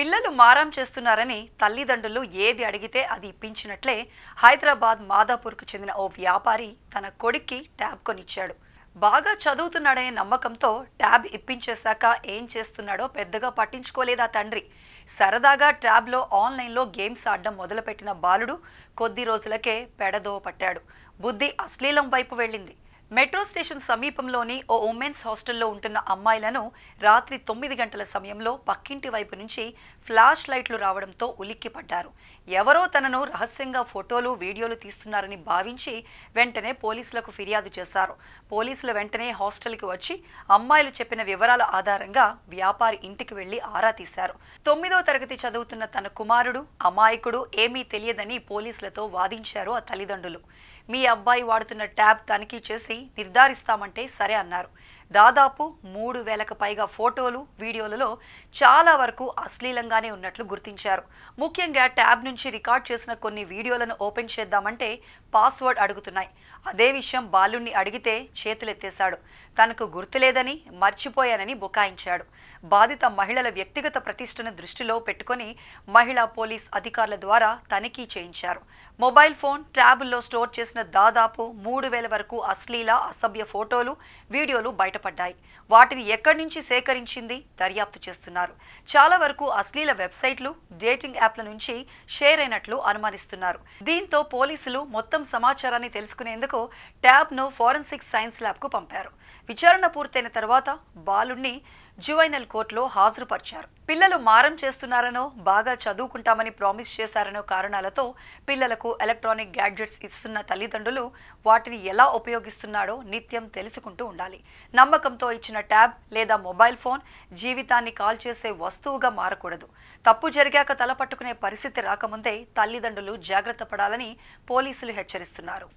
పిల్లలు మారం చేస్తున్నారని తల్లిదండ్రులు ఏది అడిగితే అది ఇప్పించినట్లే హైదరాబాద్ మాదాపూర్కు చెందిన ఓ వ్యాపారి తన కొడుక్కి ట్యాబ్ కొనిచ్చాడు. బాగా చదువుతున్నాడనే నమ్మకంతో ట్యాబ్ ఇప్పించేశాక ఏం చేస్తున్నాడో పెద్దగా పట్టించుకోలేదా తండ్రి. సరదాగా ట్యాబ్లో ఆన్లైన్లో గేమ్స్ ఆడడం మొదలుపెట్టిన బాలుడు కొద్ది రోజులకే పెడదో పట్టాడు. బుద్ధి అశ్లీలం వైపు వెళ్ళింది. మెట్రో స్టేషన్ సమీపంలోని ఓ ఉమెన్స్ హాస్టల్లో ఉంటున్న అమ్మాయిలను రాత్రి 9 గంటల సమయంలో పక్కింటి వైపు నుంచి ఫ్లాష్ లైట్లు రావడంతో ఉలిక్కిపడ్డారు. ఎవరో తనను రహస్యంగా ఫోటోలు వీడియోలు తీస్తున్నారని భావించి వెంటనే పోలీసులకు ఫిర్యాదు చేశారు. పోలీసులు వెంటనే హాస్టల్కి వచ్చి అమ్మాయిలు చెప్పిన వివరాల ఆధారంగా వ్యాపారి ఇంటికి వెళ్లి ఆరా తీశారు. 9వ తరగతి చదువుతున్న తన కుమారుడు అమాయకుడు, ఏమీ తెలియదని పోలీసులతో వాదించారు ఆ తల్లిదండ్రులు. మీ అబ్బాయి వాడుతున్న ట్యాబ్ తనిఖీ చేసి నిర్ధారిస్తామంటే సరే అన్నారు. దాదాపు 3000కు పైగా ఫోటోలు, వీడియోలలో చాలా వరకు అశ్లీలంగానే ఉన్నట్లు గుర్తించారు. ముఖ్యంగా ట్యాబ్ నుంచి రికార్డ్ చేసిన కొన్ని వీడియోలను ఓపెన్ చేద్దామంటే పాస్వర్డ్ అడుగుతున్నాయి. అదే విషయం బాలుణ్ణి అడిగితే చేతులెత్తేశాడు. తనకు గుర్తులేదని, మర్చిపోయానని బుకాయించాడు. బాధిత మహిళల వ్యక్తిగత ప్రతిష్టను దృష్టిలో పెట్టుకుని మహిళా పోలీస్ అధికారుల ద్వారా తనిఖీ చేయించారు. మొబైల్ ఫోన్, ట్యాబ్లో స్టోర్ చేసిన దాదాపు 3000 వరకు అశ్లీల, అసభ్య ఫోటోలు, వీడియోలు బయటపడ్డాయి. వాటిని ఎక్కడి నుంచి సేకరించింది దర్యాప్తు చేస్తున్నారు. చాలా వరకు అశ్లీల వెబ్సైట్లు, డేటింగ్ యాప్ల నుంచి షేర్ అయినట్లు అనుమానిస్తున్నారు. దీంతో పోలీసులు మొత్తం సమాచారాన్ని తెలుసుకునేందుకు ట్యాబ్ను ఫోరెన్సిక్ సైన్స్ ల్యాబ్కు పంపారు. విచారణ పూర్తయిన తర్వాత బాలుణ్ణి జువైనల్ కోర్టులో హాజరుపరిచారు. పిల్లలు మారం చేస్తున్నారనో, బాగా చదువుకుంటామని ప్రామిస్ చేశారనో కారణాలతో పిల్లలకు ఎలక్ట్రానిక్ గ్యాడ్జెట్స్ ఇస్తున్న తల్లిదండ్రులు వాటిని ఎలా ఉపయోగిస్తున్నాడో నిత్యం తెలుసుకుంటూ ఉండాలి. నమ్మకంతో ఇచ్చిన ట్యాబ్ లేదా మొబైల్ ఫోన్ జీవితాన్ని కాల్చేసే వస్తువుగా మారకూడదు. తప్పు జరిగాక తలపట్టుకునే పరిస్థితి రాకముందే తల్లిదండ్రులు జాగ్రత్త పడాలని పోలీసులు హెచ్చరిస్తున్నారు.